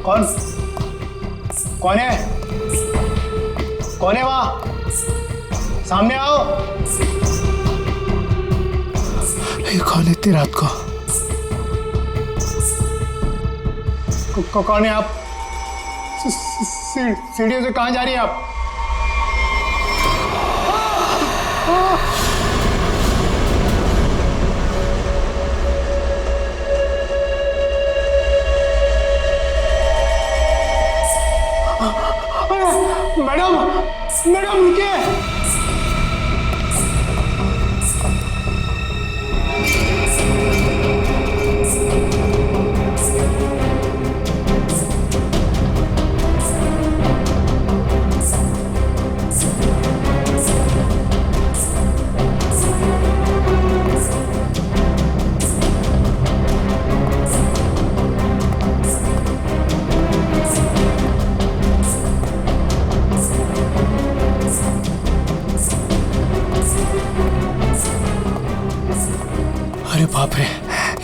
कौन कौन है? कौन है वहां? सामने आओ। ये कौन है इतनी रात को? कौन है आप? सीढ़ियों से कहां जा रही हैं आप? मैडम मैडम रुकिए। अरे बाप रे,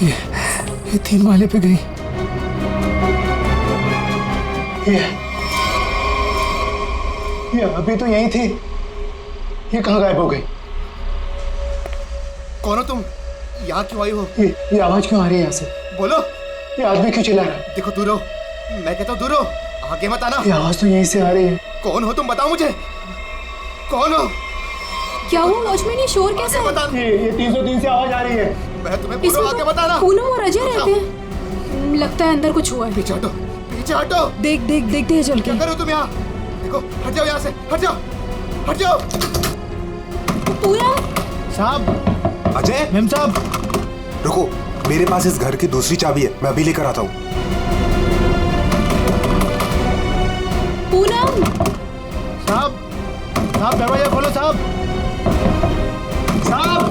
ये 3 माले पे गई। ये अभी तो यही थी, ये कहाँ गायब हो गई? कौन हो तुम? यहाँ क्यों आई हो? ये आवाज क्यों आ रही है यहाँ से? बोलो। ये आदमी क्यों चिल्ला रहा है? देखो दूर हो, मैं कहता हूँ दूर हो, आगे मत आना। ये आवाज तो यहीं से आ रही है। कौन हो तुम, बताओ मुझे, कौन हो? क्या हुआ वॉचमैन, ये शोर कैसा है? ये 303 से आवाज आ रही है। मैं तुम्हें बोल रहा हूँ, आगे मत आना। पूनम और अजय रहते हैं, लगता है अंदर कुछ हुआ है। पीछे हटो, पीछे हटो। देखते हैं चल के। क्या कर रहे हो तुम यहाँ? देखो, हट जाओ यहाँ से, हट जाओ, हट जाओ। पूनम साहब, अजय, मेम साहब, रुको, मेरे पास इस घर की दूसरी चाबी है, मैं अभी लेकर आता हूँ। पूनम। साहब, दरवाजा खोलो साहब। साहब,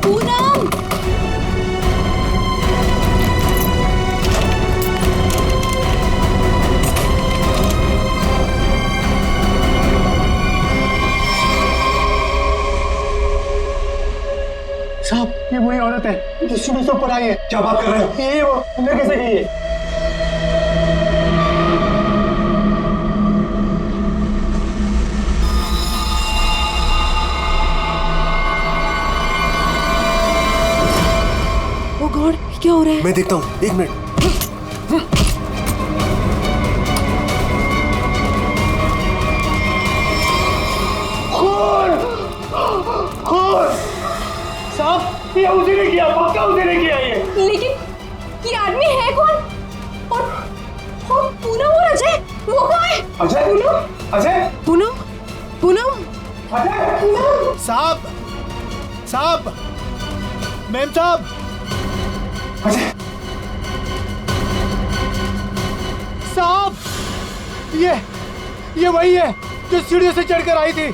पूनम। साहब, ये वही औरत है जो सीढ़ी से ऊपर आई है। क्या बात कर रहे हो? ये वो अंदर कैसे गई है? ओ गॉड, क्या हो रहा है? मैं देखता हूँ, 1 मिनट। साहब, ये उसी ने किया, पक्का उसी ने किया ये। लेकिन ये आदमी है कौन? और पूनम और अजय, वो कहाँ है? अजय? अजय? पूनम। अजय? साहब, मेम साहब, अजय? साहब, ये वही है जो सीढ़ियों से चढ़कर आई थी।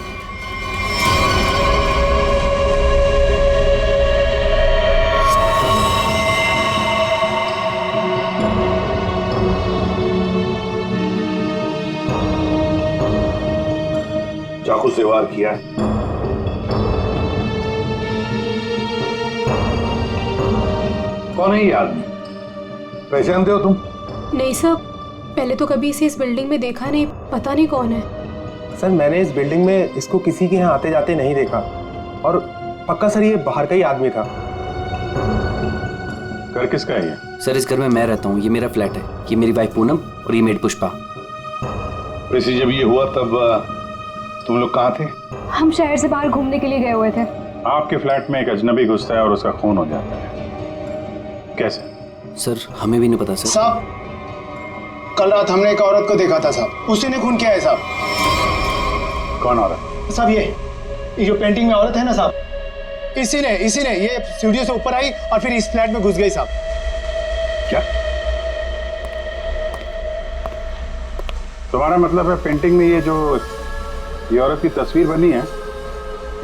चाकू से वार किया है। कौन है ये आदमी? पहचानते हो तुम? नहीं साहब, पहले तो कभी इसे इस बिल्डिंग में देखा नहीं, पता नहीं कौन है। सर, मैंने इस बिल्डिंग में इसको किसी के यहाँ आते जाते नहीं देखा, और पक्का सर ये बाहर का ही आदमी था। घर किसका है ये? सर, इस घर में मैं रहता हूँ, ये मेरा फ्लैट है, ये मेरी वाइफ पूनम और ये मेड पुष्पा। वैसे जब ये हुआ तब तुम लोग कहाँ थे? हम शहर से बाहर घूमने के लिए गए हुए थे। आपके फ्लैट में एक अजनबी घुसता है और उसका खून हो जाता है, कैसे? सर, हमें भी नहीं पता सर। साहब, कल रात हमने एक औरत को देखा था साहब, उसी ने खून किया है साहब। कौन औरत? साहब, ये जो पेंटिंग में औरत है ना साहब, इसी ने ये सीढ़ियों से ऊपर आई और फिर इस फ्लैट में घुस गई साहब। क्या तुम्हारा मतलब है पेंटिंग में ये औरत की तस्वीर बनी है,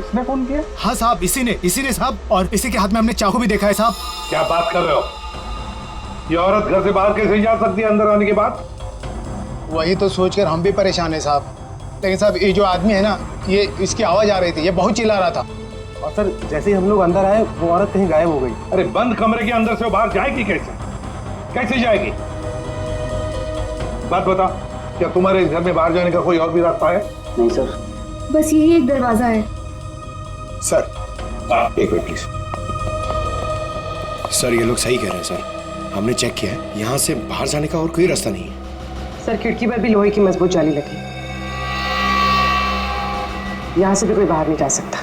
इसने खून किया? हाँ साहब, इसी ने साहब, और इसी के हाथ में हमने चाकू भी देखा है साहब। क्या बात कर रहे हो? ये औरत घर से बाहर कैसे जा सकती है अंदर आने के बाद? वही तो सोचकर हम भी परेशान है साहब। लेकिन साहब, ये जो आदमी है ना, ये इसकी आवाज आ रही थी, ये बहुत चिल्ला रहा था। और सर, जैसे ही हम लोग अंदर आए वो औरत कहीं गायब हो गई। अरे बंद कमरे के अंदर से वो बाहर जाएगी कैसे? कैसे जाएगी? बात बता, क्या तुम्हारे इस घर में बाहर जाने का कोई और भी रास्ता है? नहीं सर। बस यही एक दरवाजा है। सर एक मिनट प्लीज। सर ये लोग सही कह रहे हैं सर, हमने चेक किया है, यहाँ से बाहर जाने का और कोई रास्ता नहीं है। सर खिड़की पर भी लोहे की मजबूत जाली लगी, यहाँ से भी कोई बाहर नहीं जा सकता।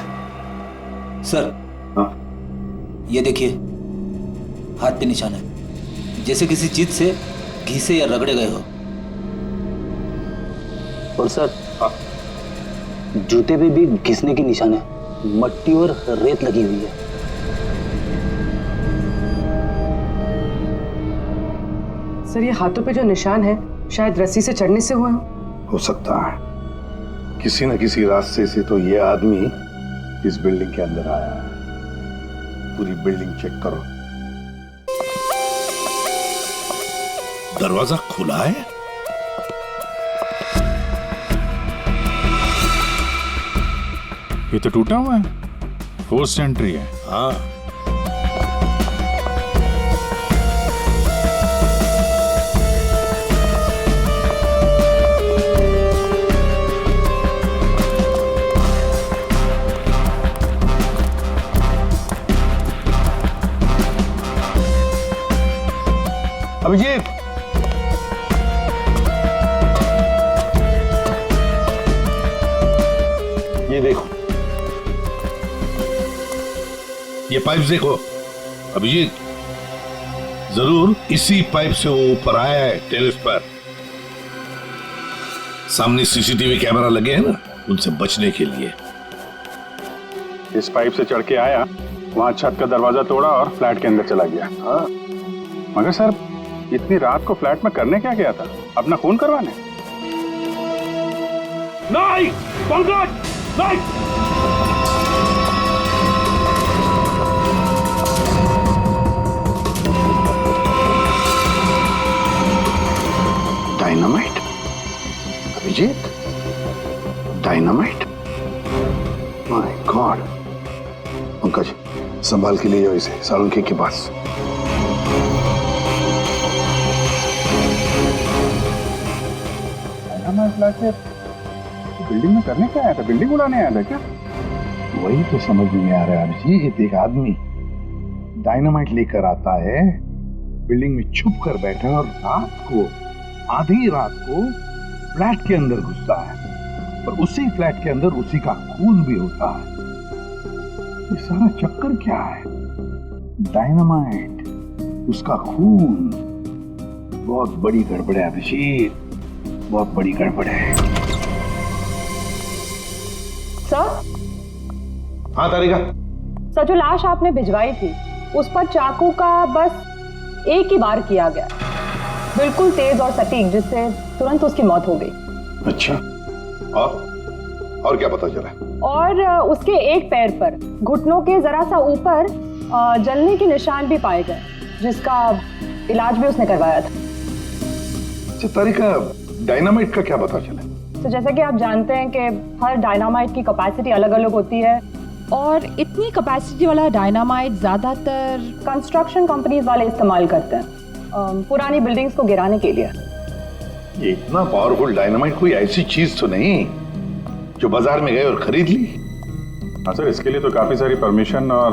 सर ये देखिए, हाथ पे निशान है, जैसे किसी चीज से घिसे या रगड़े गए हो। और सर जूते पे भी घिसने की निशान है, मट्टी और रेत लगी हुई है। सर ये हाथों पे जो निशान है शायद रस्सी से चढ़ने से हुआ हो सकता है, किसी न किसी रास्ते से तो ये आदमी इस बिल्डिंग के अंदर आया है। पूरी बिल्डिंग चेक करो। दरवाजा खुला है। ये तो टूटा हुआ है, फोर्स एंट्री है। हाँ अभिजीत, ये देखो, ये पाइप देखो अभिजीत, जरूर इसी पाइप से वो ऊपर आया है टेरेस पर। सामने सीसीटीवी कैमरा लगे हैं ना, उनसे बचने के लिए इस पाइप से चढ़ के आया, वहां छत का दरवाजा तोड़ा और फ्लैट के अंदर चला गया। हाँ, मगर सर इतनी रात को फ्लैट में करने क्या गया था? अपना खून करवाने? नहीं पंकज, नहीं। Dynamite? Abhijit, dynamite? My God. Pankaj संभाल के ले जाओ इसे सालुंखे के पास। बिल्डिंग में करने क्या आया था? बिल्डिंग उड़ाने आया था क्या? वही तो समझ में नहीं आ रहा है अभिजीत। एक आदमी डायनामाइट लेकर आता है, बिल्डिंग में छुप कर बैठा और रात को, आधी रात को फ्लैट के अंदर घुसता है और उसी फ्लैट के अंदर उसी का खून भी होता है। ये सारा चक्कर क्या है? डायनामाइट, उसका खून। बहुत बड़ी गड़बड़ है अभिजीत, बहुत बड़ी गड़बड़ है। सर? हाँ तारिका। सर जो लाश आपने भिजवाई थी उस पर चाकू का बस एक ही बार किया गया, बिल्कुल तेज और सटीक, जिससे तुरंत उसकी मौत हो गई। अच्छा, और क्या पता चला? और उसके एक पैर पर घुटनों के जरा सा ऊपर जलने के निशान भी पाए गए, जिसका इलाज भी उसने करवाया था। अच्छा तारिका, डायनामाइट का क्या पता चला? तो जैसा कि आप जानते हैं कि हर डायनामाइट की कैपेसिटी अलग अलग होती है, और इतनी कैपेसिटी वाला डायनामाइट ज्यादातर कंस्ट्रक्शन कंपनीज वाले इस्तेमाल करते हैं पुरानी बिल्डिंग्स को गिराने के लिए। ये इतना पावरफुल डायनामाइट कोई ऐसी चीज तो नहीं जो बाजार में गए और खरीद ली? हाँ सर, इसके लिए तो काफी सारी परमिशन और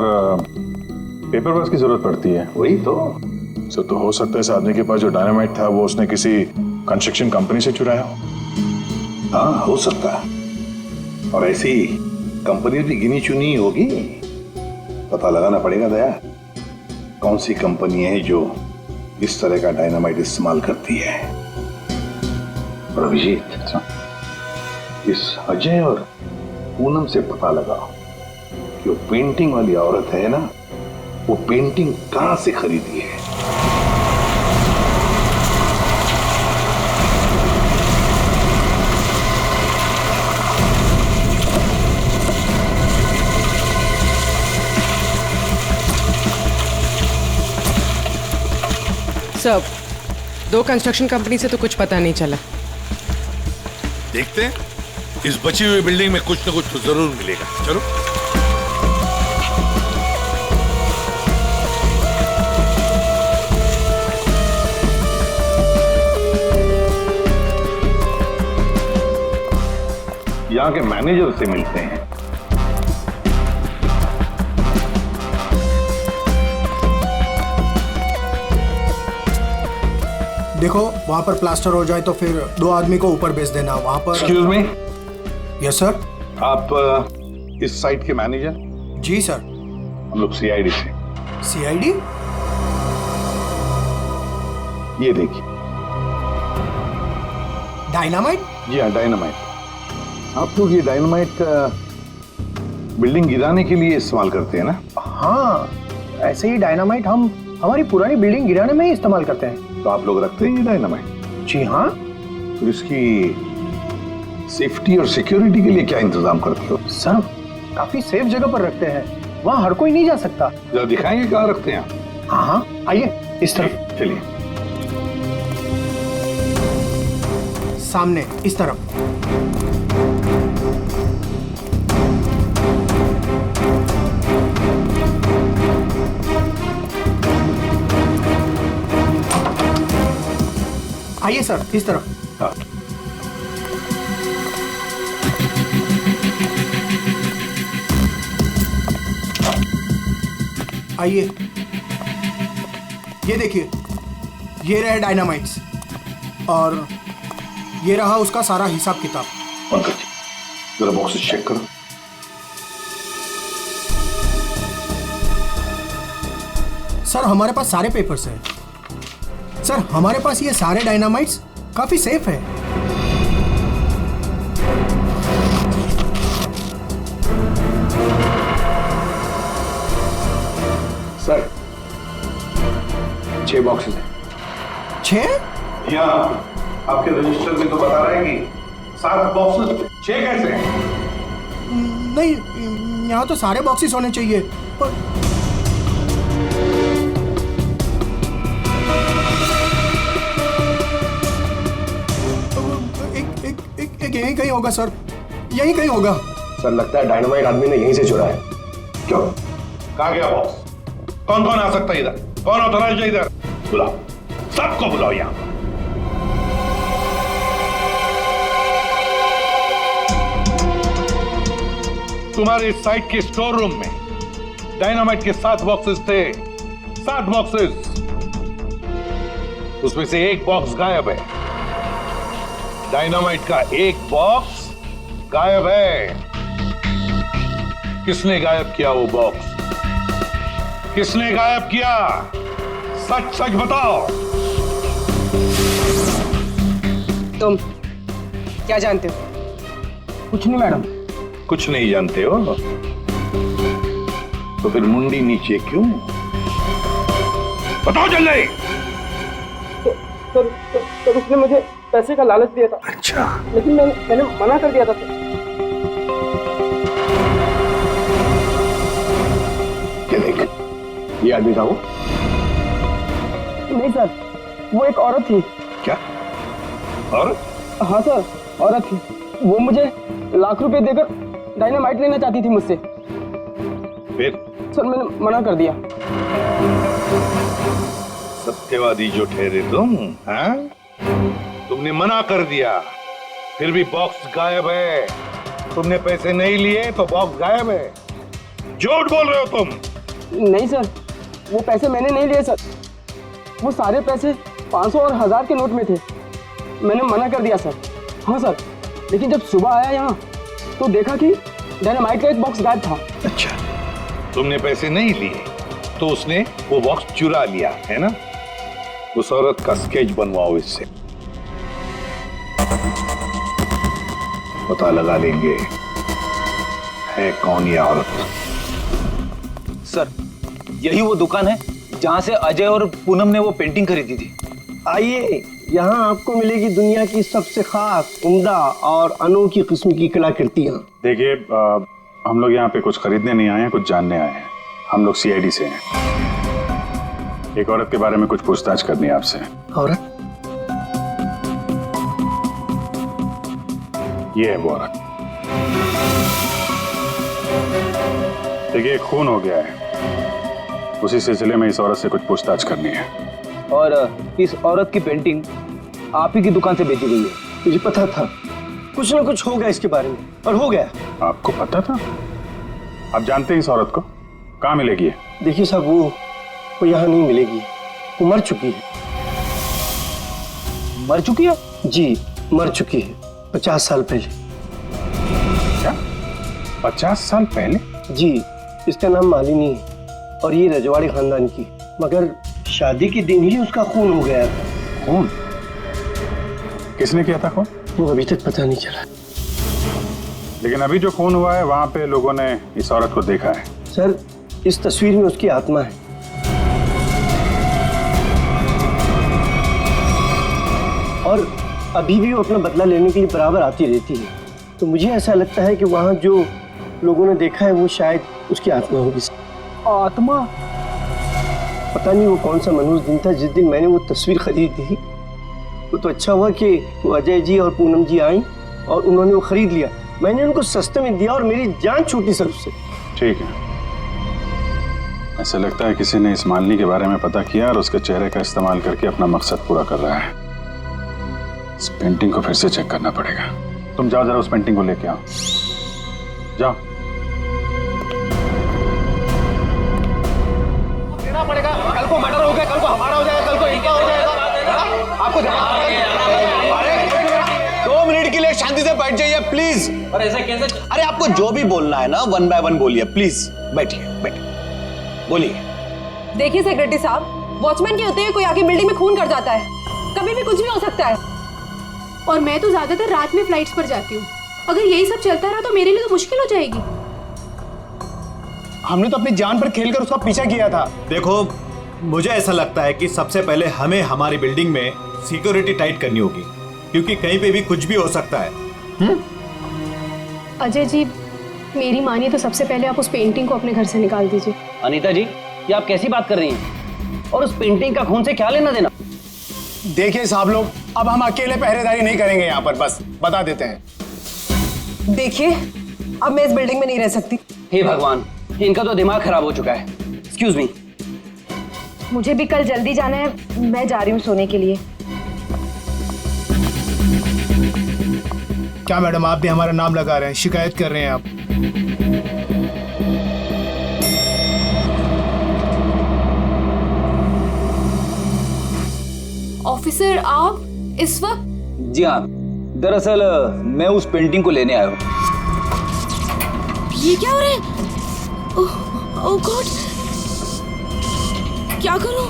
पेपर वर्क की जरूरत पड़ती है। वही तो सर, तो हो सकता है इस आदमी के पास जो डायनामाइट था वो उसने किसी कंस्ट्रक्शन कंपनी से चुराया हो। हाँ, हो सकता है। और ऐसी कंपनी भी गिनी चुनी होगी, पता लगाना पड़ेगा दया, कौन सी कंपनी है जो इस तरह का डायनामाइट इस्तेमाल करती है। और अभिजीत, इस अजय और पूनम से पता लगाओ कि वो पेंटिंग वाली औरत है ना, वो पेंटिंग कहां से खरीदी है। सब 2 कंस्ट्रक्शन कंपनी से तो कुछ पता नहीं चला। देखते हैं, इस बची हुई बिल्डिंग में कुछ न कुछ तो जरूर मिलेगा। चलो। यहाँ के मैनेजर से मिलते हैं। देखो वहाँ पर प्लास्टर हो जाए तो फिर 2 आदमी को ऊपर भेज देना वहाँ पर। Excuse me, yes sir. आप इस साइट के मैनेजर? जी सर। हम लोग सीआईडी से। सीआईडी? ये देखिए। डायनामाइट? जी हाँ, डायनामाइट। आप लोग ये डायनामाइट का बिल्डिंग गिराने के लिए इस्तेमाल करते हैं ना? हाँ, ऐसे ही डायनामाइट हम हमारी पुरानी बिल्डिंग गिराने में ही इस्तेमाल करते हैं। तो आप लोग रखते हैं ये डायनामाइट? जी हाँ। तो इसकी सेफ्टी और सिक्योरिटी के लिए क्या इंतजाम करते हो? सर, काफी सेफ जगह पर रखते हैं, वहाँ हर कोई नहीं जा सकता। जरा दिखाएंगे कहाँ रखते हैं? हाँ हाँ, आइए इस तरफ। चलिए। सामने इस तरफ। आइए सर, इस तरफ। हाँ। आइए, ये देखिए, ये रहे डायनामाइट्स और ये रहा उसका सारा हिसाब किताब। पंकज, जरा बॉक्सेस चेक करो। सर हमारे पास सारे पेपर्स हैं। सर हमारे पास ये सारे डायनामाइट्स काफी सेफ है। सर 6 बॉक्सेस हैं। 6? यहाँ आपके रजिस्टर में तो बता रहा है कि 7 बॉक्सेस। 6 कैसे हैं? नहीं, यहाँ तो सारे बॉक्सेस होने चाहिए। पर एक यहीं कहीं होगा सर, यहीं कहीं होगा। सर लगता है डायनामाइट आदमी ने यहीं से चुरा है। क्यों? कहाँ गया बॉक्स? कौन कौन आ सकता है इधर? कौन ऑथराइज है इधर? बुलाओ, सबको बुलाओ यहाँ। तुम्हारे साइट के स्टोर रूम में डायनामाइट के 7 बॉक्सेस थे। 7 बॉक्सेस, उसमें से 1 बॉक्स गायब है। डायनामाइट का 1 बॉक्स गायब है। किसने गायब किया वो बॉक्स? किसने गायब किया? सच सच बताओ। तुम क्या जानते हो? कुछ नहीं मैडम। कुछ नहीं जानते हो तो फिर मुंडी नीचे क्यों? बताओ जल्दी। तो उसने मुझे पैसे का लालच दिया था। अच्छा। लेकिन मैंने मना कर दिया था सर। क्या देख, ये आदमी था वो? नहीं सर, वो एक औरत थी। क्या? और? हाँ सर, औरत थी। वो मुझे लाख रुपए देकर डायनामाइट लेना चाहती थी मुझसे। फिर? सर मैंने मना कर दिया। सत्यवादी जो ठहरे तुम, हाँ? तुमने मना कर दिया, फिर भी बॉक्स गायब है। तुमने पैसे नहीं लिए तो बॉक्स गायब है। झूठ बोल रहे हो तुम। नहीं सर, वो पैसे मैंने नहीं लिए सर। वो सारे पैसे 500 और 1000 के नोट में थे। मैंने मना कर दिया सर। हाँ सर, लेकिन जब सुबह आया यहाँ तो देखा कि डायनामाइट का एक बॉक्स गायब था। अच्छा, तुमने पैसे नहीं लिए तो उसने वो बॉक्स चुरा लिया है ना? उस औरत का स्केच बनवाओ इससे, पता लगा लेंगे है कौन ये औरत। सर, यही वो दुकान है जहां से अजय और पूनम ने वो पेंटिंग खरीदी थी। आइए, यहाँ आपको मिलेगी दुनिया की सबसे खास, उम्दा और अनोखी किस्म की कलाकृतियाँ। देखिए, हम लोग यहाँ पे कुछ खरीदने नहीं आए हैं, कुछ जानने आए हैं। हम लोग सीआईडी से हैं। एक औरत के बारे में कुछ पूछताछ करनी है आपसे। औरत? ये है वो औरत। देखिए, खून हो गया है, उसी सिलसिले में इस औरत से कुछ पूछताछ करनी है। और इस औरत की पेंटिंग आप ही की दुकान से बेची गई है। मुझे पता था, कुछ ना कुछ होगा इसके बारे में, और हो गया। आपको पता था? आप जानते हैं इस औरत को? कहाँ मिलेगी? देखिए साहब, वो यहाँ नहीं मिलेगी, वो मर चुकी है। मर चुकी है? जी, मर चुकी है 50 साल पहले। क्या 50 साल पहले? जी, इसका नाम मालिनी है और ये रजवाड़ी खानदान की, मगर शादी के दिन ही उसका खून हो गया था। खून? किसने किया था खून? वो अभी तक पता नहीं चला। लेकिन अभी जो खून हुआ है वहां पे लोगों ने इस औरत को देखा है। सर, इस तस्वीर में उसकी आत्मा है। और अभी भी वो अपना बदला लेने के लिए बराबर आती रहती है। तो मुझे ऐसा लगता है कि वहाँ जो लोगों ने देखा है वो शायद उसकी आत्मा होगी। आत्मा? पता नहीं वो कौन सा मनहूस दिन था जिस दिन मैंने वो तस्वीर खरीदी थी। वो तो अच्छा हुआ कि वो अजय जी और पूनम जी आई और उन्होंने वो खरीद लिया। मैंने उनको सस्ते में दिया और मेरी जान छूटी सर उससे। ठीक है, ऐसा लगता है किसी ने इस मालिनी के बारे में पता किया और उसके चेहरे का इस्तेमाल करके अपना मकसद पूरा कर रहा है। इस पेंटिंग को फिर से चेक करना पड़ेगा। तुम जाओ जरा उस पेंटिंग को लेके आओ, जाओ। देना पड़ेगा, कल को मर्डर हो गया, कल को हमारा हो जाएगा, कल को इनका हो जाएगा। आपको 2 मिनट के लिए शांति से बैठ जाइए प्लीज। अरे ऐसा कैसे? अरे आपको जो भी बोलना है ना 1 बाय 1 बोलिए प्लीज। बैठिए बैठिए, बोलिए। देखिए सेक्रेटरी साहब, वॉचमैन के होते हुए कोई आके बिल्डिंग में खून कर जाता है, कभी भी कुछ भी हो सकता है। और मैं तो ज्यादातर रात में फ्लाइट्स पर जाती हूँ। अगर यही सब चलता रहा तो मेरे लिए तो मुश्किल हो जाएगी। हमने तो अपनी जान पर खेलकर उसका पीछा किया था। देखो, मुझे ऐसा लगता है कि सबसे पहले हमें हमारी बिल्डिंग में सिक्योरिटी टाइट करनी होगी, क्योंकि कहीं पे भी कुछ भी हो सकता है। अजय जी, मेरी मानिए तो सबसे पहले आप उस पेंटिंग को अपने घर से निकाल दीजिए। अनीता जी, ये आप कैसी बात कर रही हैं? और उस पेंटिंग का खून से क्या लेना देना? देखिए साहब लोग, अब हम अकेले पहरेदारी नहीं करेंगे यहाँ पर, बस बता देते हैं। देखिए, अब मैं इस बिल्डिंग में नहीं रह सकती। हे भगवान, इनका तो दिमाग खराब हो चुका है। Excuse me. मुझे भी कल जल्दी जाना है, मैं जा रही हूँ सोने के लिए। क्या मैडम, आप भी हमारा नाम लगा रहे हैं, शिकायत कर रहे हैं आप? ऑफिसर, आप इस वक्त? जी हाँ, दरअसल मैं उस पेंटिंग को लेने आया हूँ। ये क्या हो रहा है? ओह गॉड, क्या करूं?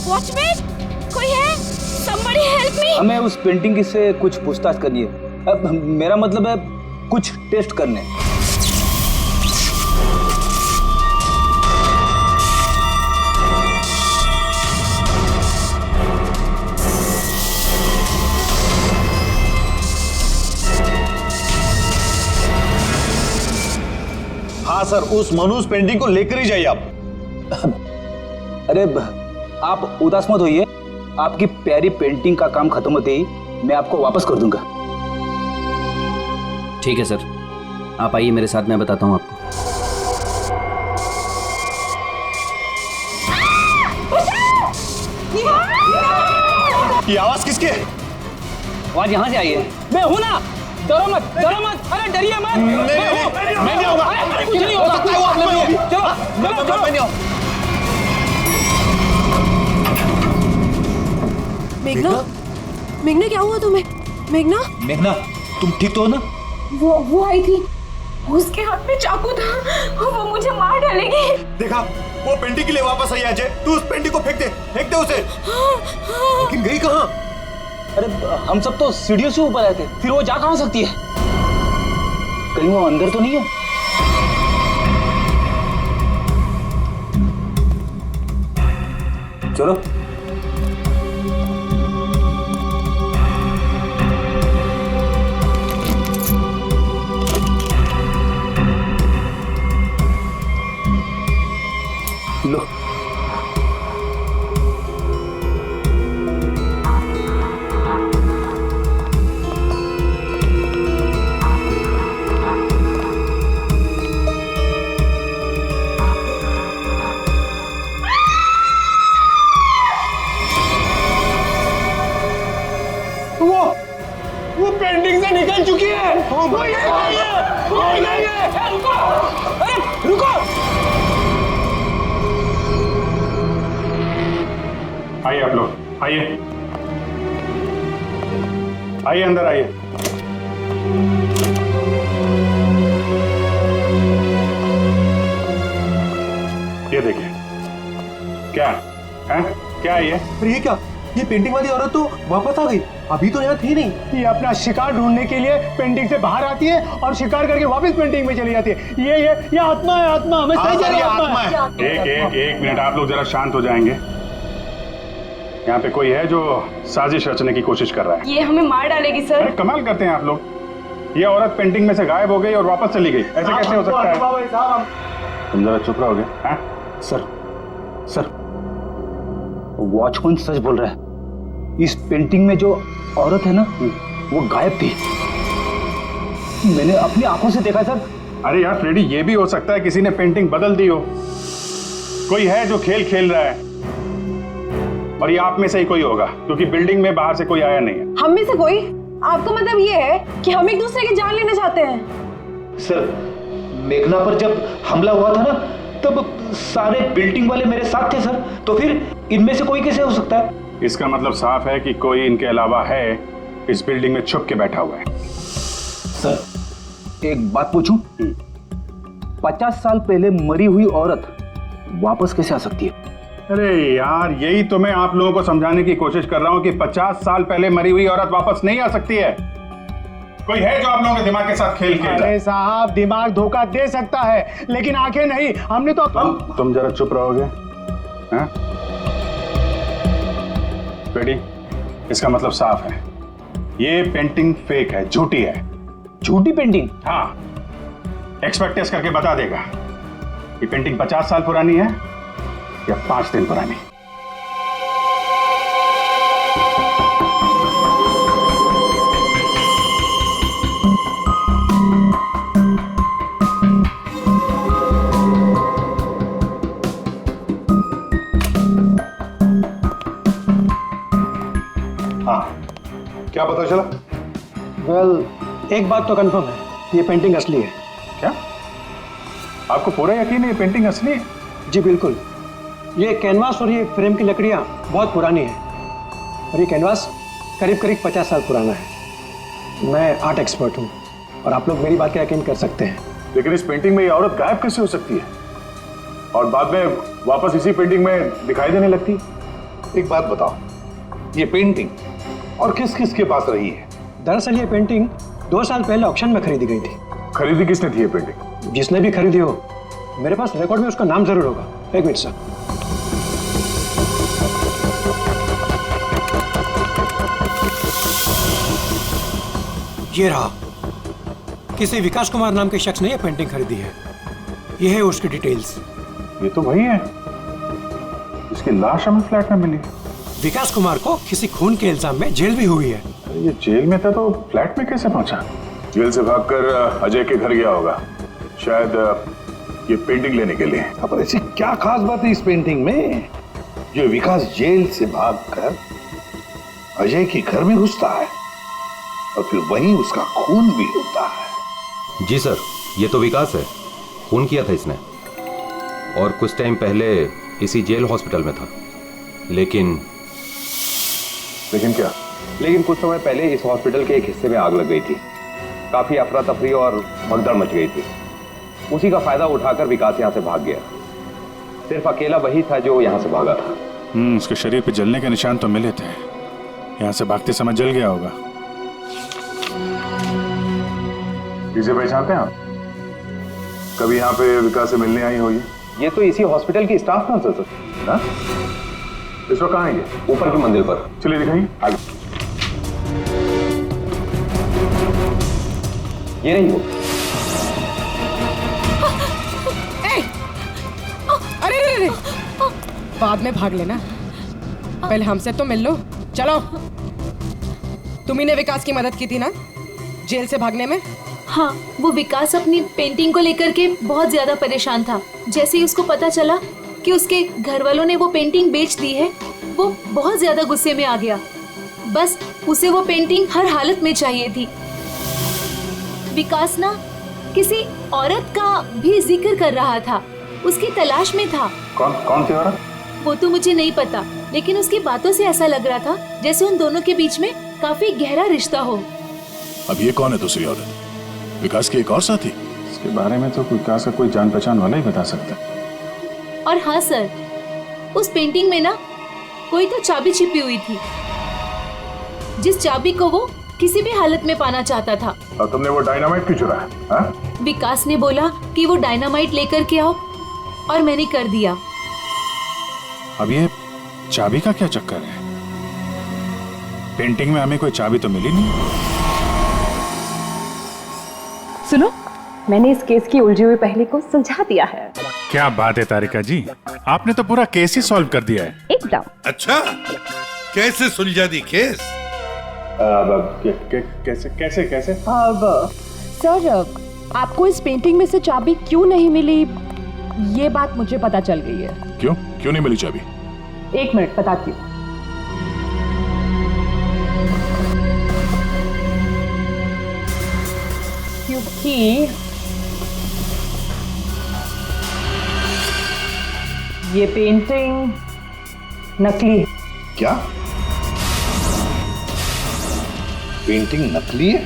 वॉचमैन, कोई है? Somebody help me! हमें उस पेंटिंग से कुछ पूछताछ करनी है। अब मेरा मतलब है कुछ टेस्ट करने। हाँ सर, उस मनुष्य पेंटिंग को लेकर ही जाइए आप। अरे आप उदास मत होइए, आपकी प्यारी पेंटिंग का काम खत्म होते ही मैं आपको वापस कर दूंगा। ठीक है सर, आप आइए मेरे साथ, मैं बताता हूँ आपको। ये आवाज किसकी है? आवाज यहाँ से आई है। मैं हूं ना, डरो मत, डरो मत, अरे डरिए मत। मैं नहीं आऊंगा, कुछ नहीं हो सकता है, वो आपने भी। चलो चलो चलो। मेघना, मेघना क्या हुआ तुम्हें? मेघना, मेघना, तुम ठीक तो हो ना? वो आई थी, उसके हाथ में चाकू था, वो मुझे मार डालेगी। देखा, वो पेंटिंग के लिए वापस आई अजय। तू उस पेंटिंग को फेंक दे उसे। लेकिन गई कहाँ? अरे हम सब तो सीढ़ियों से ऊपर आए थे, फिर वो जा कहाँ सकती है? कहीं वो अंदर तो नहीं है? चलो। लो। वो पेंटिंग से निकल चुकी है। वो ये रुको, अरे रुको। आइए आप लोग, आइए आइए अंदर आइए। ये देखिए, क्या है? क्या है ये? अरे ये क्या? ये पेंटिंग वाली औरत तो वापस आ गई, अभी तो यहाँ थी नहीं। ये अपना शिकार ढूंढने के लिए पेंटिंग से बाहर आती है और शिकार करके वापस पेंटिंग में चली जाती है। ये आत्मा है, आत्मा। हमें सही कह रही है, आत्मा है। एक मिनट, आप लोग जरा शांत हो जाएंगे। यहाँ पे कोई है जो साजिश रचने की कोशिश कर रहा है। ये हमें मार डालेगी सर। अरे कमाल करते हैं आप लोग। ये औरत पेंटिंग में से गायब हो गई और वापस चली गई, ऐसे कैसे हो सकता है? तुम जरा चुप रहोगे? हाँ? सर वॉचमैन सच बोल रहा है। इस पेंटिंग में जो औरत है ना, वो गायब थी। मैंने अपनी आंखों से देखा सर। अरे यार फ्रेडी, ये भी हो सकता है किसी ने पेंटिंग बदल दी हो। कोई है जो खेल खेल रहा है, और ये आप में से ही कोई होगा, क्योंकि बिल्डिंग में बाहर से कोई आया नहीं है। हम में से कोई? आपका मतलब ये है कि हम एक दूसरे की जान लेना चाहते हैं? सर, मेघना पर जब हमला हुआ था ना, तब सारे बिल्डिंग वाले मेरे साथ थे सर। तो फिर इनमें से कोई कैसे हो सकता है? इसका मतलब साफ है कि कोई इनके अलावा है, इस बिल्डिंग में छुप के बैठा हुआ है। सर, एक बात पूछूं? 50 साल पहले मरी हुई औरत वापस कैसे आ सकती है? अरे यार, यही तो मैं आप लोगों को समझाने की कोशिश कर रहा हूं कि 50 साल पहले मरी हुई औरत वापस नहीं आ सकती है। कोई है जो आप लोगों के दिमाग के साथ खेल खेल रहा है? अरे साहब, दिमाग धोखा दे सकता है, लेकिन आंखें नहीं। हमने तो तुम जरा चुप रहोगे? हाँ? रेडी? इसका मतलब साफ है, ये पेंटिंग फेक है, झूठी है। झूठी पेंटिंग? हाँ, एक्सपर्ट टेस्ट करके बता देगा कि पेंटिंग 50 साल पुरानी है या 5 दिन पुरानी। हाँ, क्या पता चला? वेल, एक बात तो कंफर्म है, ये पेंटिंग असली है। क्या? आपको पूरा यकीन है ये पेंटिंग असली है? जी बिल्कुल। ये कैनवास और ये फ्रेम की लकड़ियाँ बहुत पुरानी है, और ये कैनवास करीब 50 साल पुराना है। मैं आर्ट एक्सपर्ट हूँ, और आप लोग मेरी बात का यकीन कर सकते हैं। लेकिन इस पेंटिंग में ये औरत गायब कैसे हो सकती है और बाद में वापस इसी पेंटिंग में दिखाई देने लगती? एक बात बताओ, ये पेंटिंग और किस किस के पास रही है? दरअसल ये पेंटिंग 2 साल पहले ऑक्शन में खरीदी गई थी। खरीदी किसने थी ये पेंटिंग? जिसने भी खरीदी हो, मेरे पास रिकॉर्ड में उसका नाम जरूर होगा। एक मिनट सर। ये रहा, किसी विकास कुमार नाम के शख्स ने यह पेंटिंग खरीदी है। यह है उसकी डिटेल्स। ये तो वही है, इसकी लाश हमें फ्लैट में मिली। विकास कुमार को किसी खून के इल्जाम में जेल भी हुई है। ये जेल में था तो फ्लैट में कैसे पहुंचा? जेल से भागकर अजय के घर गया होगा, शायद ये पेंटिंग लेने के लिए। अब ऐसी क्या खास बात है इस पेंटिंग में जो विकास जेल से भागकर अजय के घर में घुसता है और फिर वहीं उसका खून भी होता है? जी सर, ये तो विकास है, खून किया था इसने और कुछ टाइम पहले इसी जेल हॉस्पिटल में था। लेकिन क्या? लेकिन कुछ समय पहले इस हॉस्पिटल के एक हिस्से में आग लग गई थी। काफी अफरा तफरी और भगदड़ मच गई थी। उसी का फायदा उठाकर विकास यहाँ से भाग गया। सिर्फ अकेला वही था जो यहाँ से भागा था। उसके शरीर पे जलने के निशान तो मिले थे, यहाँ से भागते समय जल गया होगा। इसे पहचानते हैं आप? कभी यहाँ पे विकास से मिलने आई हो? ये तो इसी हॉस्पिटल की स्टाफ नर्स है सर। ना? इस वक्त कहाँ है ये? ऊपर की मंजिल पर। चलिए दिखाइए। आगे। ये नहीं वो। अरे बाद में भाग लेना, पहले हमसे तो मिल लो। चलो। तुम्ही ने विकास की मदद की थी ना जेल से भागने में? हाँ, वो विकास अपनी पेंटिंग को लेकर के बहुत ज्यादा परेशान था। जैसे ही उसको पता चला कि उसके घर वालों ने वो पेंटिंग बेच दी है, वो बहुत ज्यादा गुस्से में आ गया। बस उसे वो पेंटिंग हर हालत में चाहिए थी। विकास ना किसी औरत का भी जिक्र कर रहा था, उसकी तलाश में था। कौन सी औरत? वो तो मुझे नहीं पता, लेकिन उसकी बातों से ऐसा लग रहा था जैसे उन दोनों के बीच में काफी गहरा रिश्ता हो। अब ये कौन है दूसरी औरत? विकास के एक और साथी? इसके बारे में तो विकास का कोई जान पहचान वाला ही बता सकता। और हाँ सर, उस पेंटिंग में ना कोई तो चाबी छिपी हुई थी, जिस चाबी को वो किसी भी हालत में पाना चाहता था। और तुमने वो डायनामाइट क्यों चुराया? विकास ने बोला कि वो डायनामाइट लेकर के आओ, और मैंने कर दिया। अब ये चाबी का क्या चक्कर है? पेंटिंग में हमें कोई चाबी तो मिली नहीं। सुनो, मैंने इस केस की उलझी हुई पहेली को सुलझा दिया है। क्या बात है तारिका जी, आपने तो पूरा केस ही सॉल्व कर दिया है। एकदम। अच्छा, कैसे सुलझा दी केस? कैसे कैसे कैसे? अब सर, आपको इस पेंटिंग में से चाबी क्यों नहीं मिली, ये बात मुझे पता चल गई है। क्यों नहीं मिली चाबी? 1 मिनट बताती हूँ। क्योंकि ये पेंटिंग नकली है। क्या? पेंटिंग नकली है?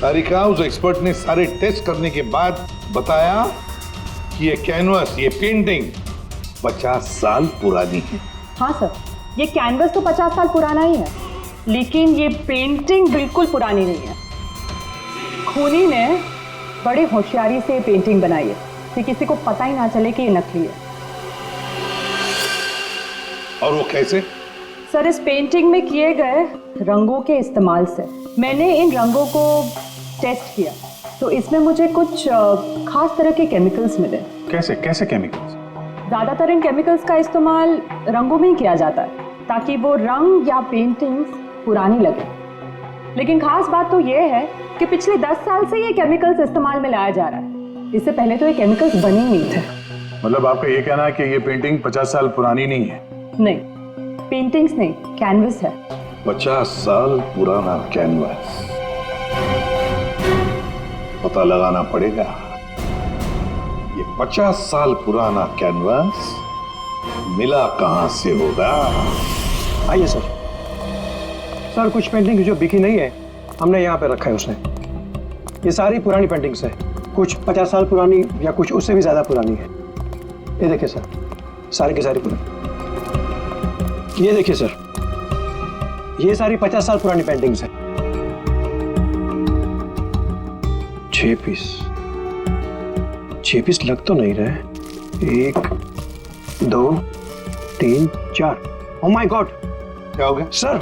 तारिका, उस एक्सपर्ट ने सारे टेस्ट करने के बाद बताया कि ये कैनवास, ये पेंटिंग 50 साल पुरानी है। हाँ सर, ये कैनवस तो 50 साल पुराना ही है, लेकिन ये पेंटिंग बिल्कुल पुरानी नहीं है। खूनी ने बड़ी होशियारी से पेंटिंग बनाई है कि किसी को पता ही ना चले कि ये नकली है। और वो कैसे? सर, इस पेंटिंग में किए गए रंगों के इस्तेमाल से मैंने इन रंगों को टेस्ट किया, तो इसमें मुझे कुछ खास तरह के केमिकल्स मिले। कैसे कैसे केमिकल्स? ज्यादातर इन केमिकल्स का इस्तेमाल रंगों में ही किया जाता है ताकि वो रंग या पेंटिंग्स पुरानी लगे। लेकिन खास बात तो ये है कि पिछले 10 साल से ये केमिकल्स इस्तेमाल में लाया जा रहा है। इससे पहले तो ये केमिकल्स बने ही नहीं थे। मतलब आपका ये कहना है कि ये पेंटिंग 50 साल पुरानी नहीं है? नहीं, पेंटिंग्स नहीं, कैनवस है। 50 साल पुराना कैनवास। पता लगाना पड़ेगा ये 50 साल पुराना कैनवास मिला कहां से होगा। आइए सर। सर, कुछ पेंटिंग जो बिकी नहीं है हमने यहाँ पे रखा है उसने। ये सारी पुरानी पेंटिंग्स है, कुछ 50 साल पुरानी या कुछ उससे भी ज्यादा पुरानी है। ये देखिए सर, सारी की सारी पुरानी। ये देखिए सर, ये सारी 50 साल पुरानी पेंटिंग्स है। 6 पीस लग तो नहीं रहे। 1 2 3 4। ओह माय गॉड, क्या हो गया सर?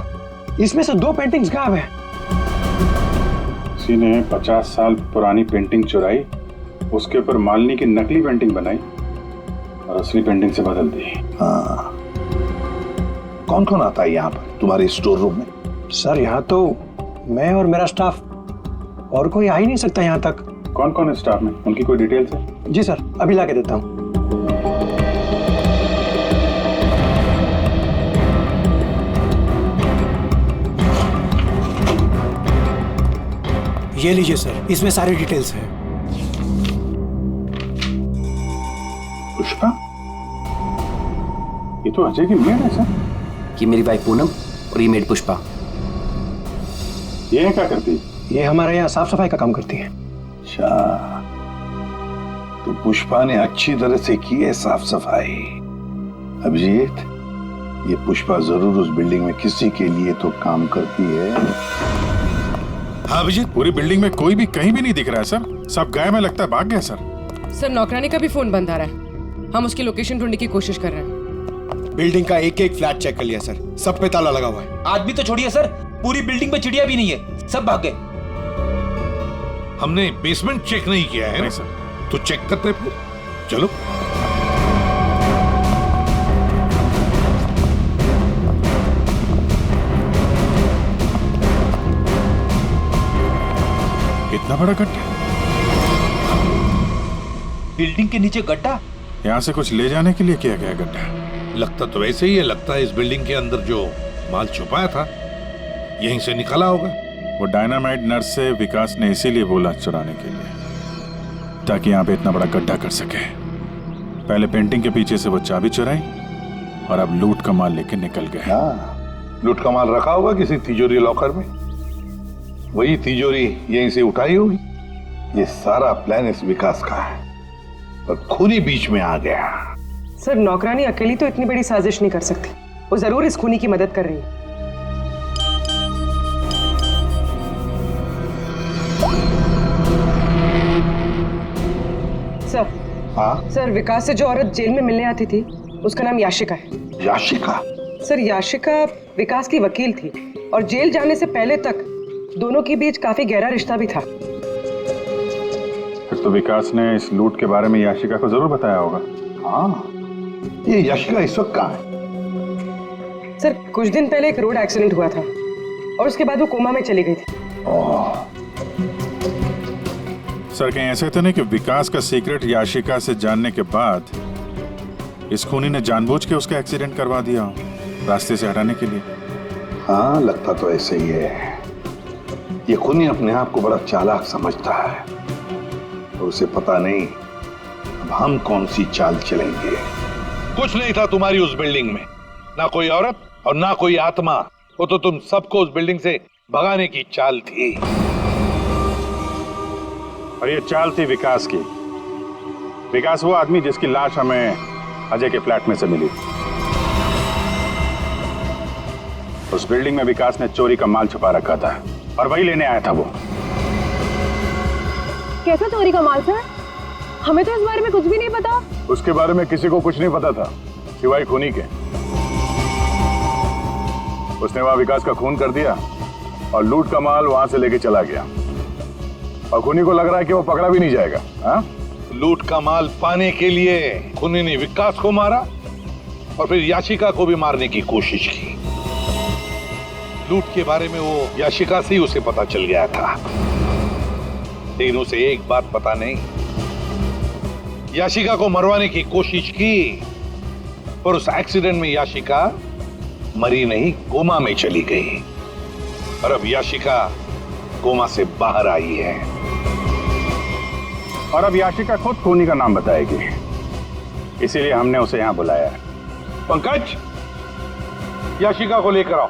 इसमें से 2 पेंटिंग्स गायब है। किसी ने 50 साल पुरानी पेंटिंग चुराई, उसके ऊपर मालिनी की नकली पेंटिंग बनाई और असली पेंटिंग से बदल दी। हाँ, कौन कौन आता है यहाँ पर तुम्हारे स्टोर रूम में? सर, यहाँ तो मैं और मेरा स्टाफ, और कोई आ ही नहीं सकता यहाँ तक। कौन कौन है स्टाफ में? उनकी कोई डिटेल्स है? जी सर, अभी ला के देता हूँ। ये लीजिए सर, इसमें सारी डिटेल्स है। पुष्पा, ये तो अजय की मेड है सर। ये मेरी वाइफ पूनम और ये मेड पुष्पा। ये क्या करती है? ये हमारे यहाँ साफ सफाई का काम करती है। अच्छा, तो पुष्पा ने अच्छी तरह से की है साफ सफाई। अभिजीत, ये पुष्पा जरूर उस बिल्डिंग में किसी के लिए तो काम करती है। हाँ अभिजीत, पूरी बिल्डिंग में कोई भी कहीं भी नहीं दिख रहा है सर। सब गायब है, लगता है भाग गया सर। सर, नौकरानी का भी फोन बंद आ रहा है। हम उसकी लोकेशन ढूंढने की कोशिश कर रहे हैं। बिल्डिंग का एक एक फ्लैट चेक कर लिया सर, सब पे ताला लगा हुआ है। आदमी तो छोड़िए सर, पूरी बिल्डिंग में चिड़िया भी नहीं है, सब भाग गए। हमने बेसमेंट चेक नहीं किया है ना सर, तो चेक करते फिर। चलो। इतना बड़ा गड्ढा? बिल्डिंग के नीचे गड्ढा? यहाँ से कुछ ले जाने के लिए किया गया गड्ढा। लगता तो वैसे ही है, लगता है इस बिल्डिंग के अंदर जो माल छुपाया था यहीं से निकला होगा। वो डायनामाइट नर्स से विकास ने इसीलिए बोला चुराने के लिए, ताकि यहाँ पे इतना बड़ा गड्ढा कर सके। पहले पेंटिंग के पीछे से वो चाबी चुराई और अब लूट का माल लेके निकल गए। लूट का माल रखा होगा किसी तिजोरी लॉकर में, वही तिजोरी यहीं से उठाई होगी। ये सारा प्लान इस विकास का है, पर खूनी बीच में आ गया। सर नौकरानी अकेली तो इतनी बड़ी साजिश नहीं कर सकती, वो जरूर इस खूनी की मदद कर रही है। सर सर विकास से जो औरत जेल में मिलने आती थी उसका नाम याशिका है। याशिका? सर याशिका विकास की वकील थी और जेल जाने से पहले तक दोनों के बीच काफी गहरा रिश्ता भी था। फिर तो विकास ने इस लूट के बारे में याशिका को जरूर बताया होगा। हाँ, ये याशिका इस वक्त कहाँ है? सर कुछ दिन पहले एक रोड एक्सीडेंट हुआ था और उसके बाद वो कोमा में चली गई थी। सर कहीं ऐसे तो नहीं कि विकास का सीक्रेट याशिका से जानने के बाद इस खूनी ने जानबूझ के उसका एक्सीडेंट करवा दिया हो, रास्ते से हटाने के लिए? हाँ, लगता तो ऐसे ही है। ये खूनी अपने आप को बड़ा चालाक समझता है और उसे पता नहीं अब हम कौन सी चाल चलेंगे। कुछ नहीं था तुम्हारी उस बिल्डिंग में, ना कोई औरत और ना कोई आत्मा। वो तो तुम सबको उस बिल्डिंग से भगाने की चाल थी। और ये चाल थी विकास की। विकास वो आदमी जिसकी लाश हमें अजय के फ्लैट में से मिली। उस बिल्डिंग में विकास ने चोरी का माल छुपा रखा था और वही लेने आया था वो। कैसा चोरी का माल सर? हमें तो इस बारे में कुछ भी नहीं पता। उसके बारे में किसी को कुछ नहीं पता था सिवाय खूनी के। उसने वहां विकास का खून कर दिया और लूट का माल वहां से लेके चला गया। और खूनी को लग रहा है कि वो पकड़ा भी नहीं जाएगा। हाँ? लूट का माल पाने के लिए खूनी ने विकास को मारा और फिर याशिका को भी मारने की कोशिश की। लूट के बारे में वो याशिका से ही उसे पता चल गया था, लेकिन उसे एक बात पता नहीं, याशिका को मरवाने की कोशिश की पर उस एक्सीडेंट में याशिका मरी नहीं, कोमा में चली गई। और अब याशिका कोमा से बाहर आई है और अब याशिका खुद खूनी का नाम बताएगी, इसीलिए हमने उसे यहां बुलाया है। पंकज, याशिका को लेकर आओ।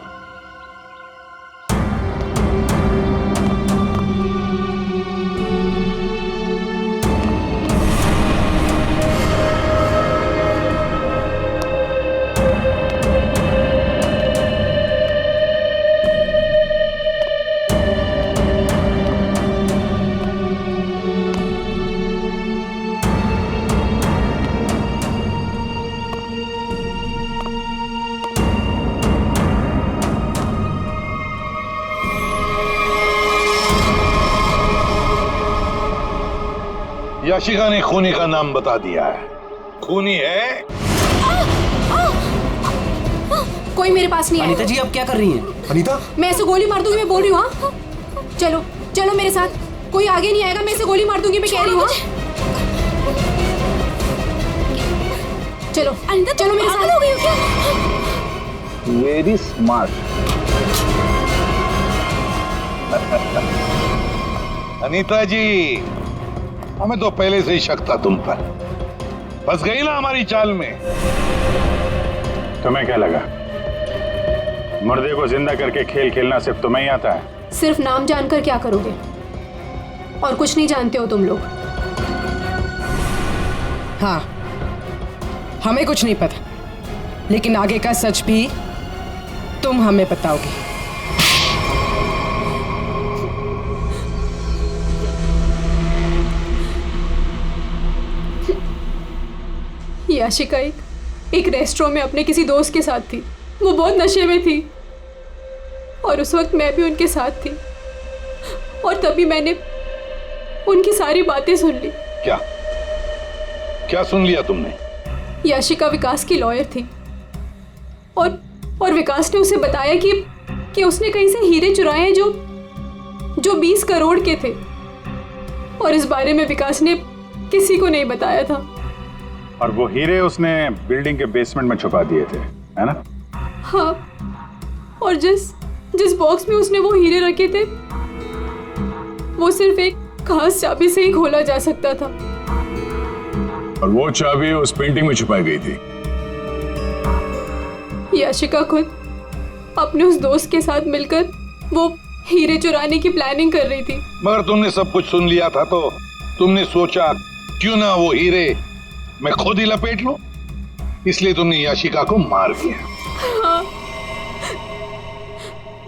याशिका ने खूनी का नाम बता दिया है। खूनी है। कोई मेरे पास नहीं है। अनीता जी आप क्या कर रही हैं? अनीता, मैं ऐसे गोली मार दूंगी, मैं बोल रही हूँ। हाँ चलो चलो मेरे साथ, कोई आगे नहीं आएगा, मैं ऐसे गोली मार दूंगी, मैं कह रही हूँ। चलो अनीता, चलो मेरे साथ। हो गई क्या? Very smart. अनीता जी, हमें तो पहले से ही शक था तुम पर। फंस गई ना हमारी चाल में। तुम्हें क्या लगा मुर्दे को जिंदा करके खेल खेलना सिर्फ तुम्हें ही आता है? सिर्फ नाम जानकर क्या करोगे? और कुछ नहीं जानते हो तुम लोग। हाँ, हमें कुछ नहीं पता, लेकिन आगे का सच भी तुम हमें बताओगे। याशिका एक रेस्टोरेंट में अपने किसी दोस्त के साथ थी। वो बहुत नशे में थी और उस वक्त मैं भी उनके साथ थी और तभी मैंने उनकी सारी बातें सुन ली। क्या क्या सुन लिया तुमने? याशिका विकास की लॉयर थी और विकास ने उसे बताया कि उसने कहीं से हीरे चुराए हैं जो 20 करोड़ के थे और इस बारे में विकास ने किसी को नहीं बताया था। और वो हीरे उसने बिल्डिंग के बेसमेंट में छुपा दिए थे, है ना? हाँ, और जिस बॉक्स में उसने वो हीरे रखे थे वो सिर्फ एक खास चाबी से ही खोला जा सकता था। और वो चाबी उस पेंटिंग में छुपाई गई थी। याशिका खुद अपने उस दोस्त के साथ मिलकर वो हीरे चुराने की प्लानिंग कर रही थी। मगर तुमने सब कुछ सुन लिया था तो तुमने सोचा क्यों ना वो हीरे मैं खुद ही लपेट लूं, इसलिए तुमने याशिका को मार दिया। हाँ।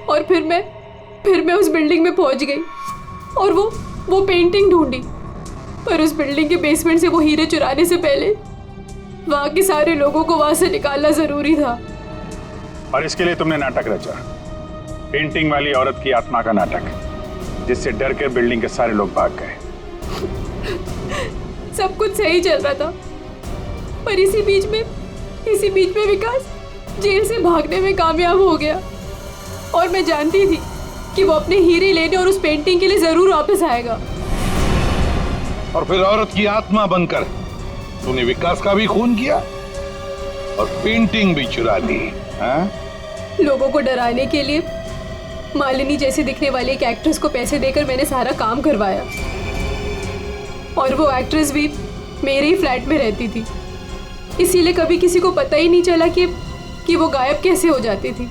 और फिर मैं उस बिल्डिंग में पहुंच गई और वो पेंटिंग ढूंढी, पर उस बिल्डिंग के बेसमेंट से वो हीरे चुराने से पहले वहां के सारे लोगों को वहां से निकालना जरूरी था। और इसके लिए तुमने नाटक रचा, पेंटिंग वाली औरत की आत्मा का नाटक, जिससे डर कर बिल्डिंग के सारे लोग भाग गए। सब कुछ सही चल रहा था, पर इसी बीच में विकास जेल से भागने में कामयाब हो गया और मैं जानती थी कि वो अपने हीरे लेने और उस पेंटिंग के लिए जरूर वापस आएगा। और फिर औरत की आत्मा बनकर तूने विकास का भी खून किया और पेंटिंग भी चुरा ली। हाँ? लोगों को डराने के लिए मालिनी जैसे दिखने वाली एक एक्ट्रेस को पैसे देकर मैंने सारा काम करवाया और वो एक्ट्रेस भी मेरे ही फ्लैट में रहती थी, इसीलिए कभी किसी को पता ही नहीं चला कि वो गायब कैसे हो जाती थी।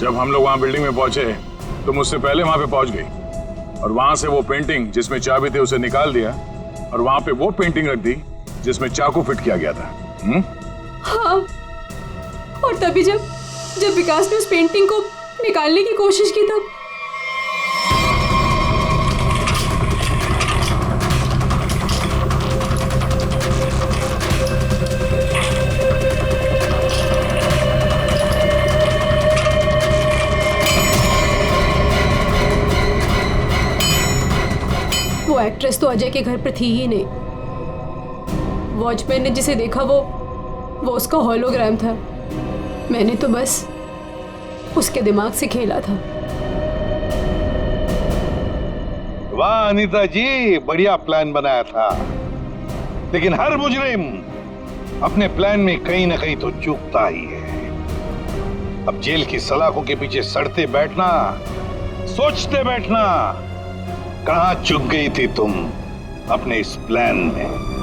जब हम लोग वहां बिल्डिंग में पहुंचे तो मुझसे पहले वहां पे पहुंच गई और वहां से वो पेंटिंग जिसमें चाबी थी उसे निकाल दिया और वहां पे वो पेंटिंग रख दी जिसमें चाकू फिट किया गया था। हाँ, और तभी जब विकास ने उस पेंटिंग को निकालने की कोशिश की तब वो एक्ट्रेस तो अजय के घर पर थी ही नहीं। वॉचमैन ने जिसे देखा वो उसका होलोग्राम था। मैंने तो बस उसके दिमाग से खेला था। वाह अनीता जी, बढ़िया प्लान बनाया था, लेकिन हर मुजरिम अपने प्लान में कहीं ना कहीं तो चूकता ही है। अब जेल की सलाखों के पीछे सड़ते बैठना, सोचते बैठना, कहां चूक गई थी तुम अपने इस प्लान में?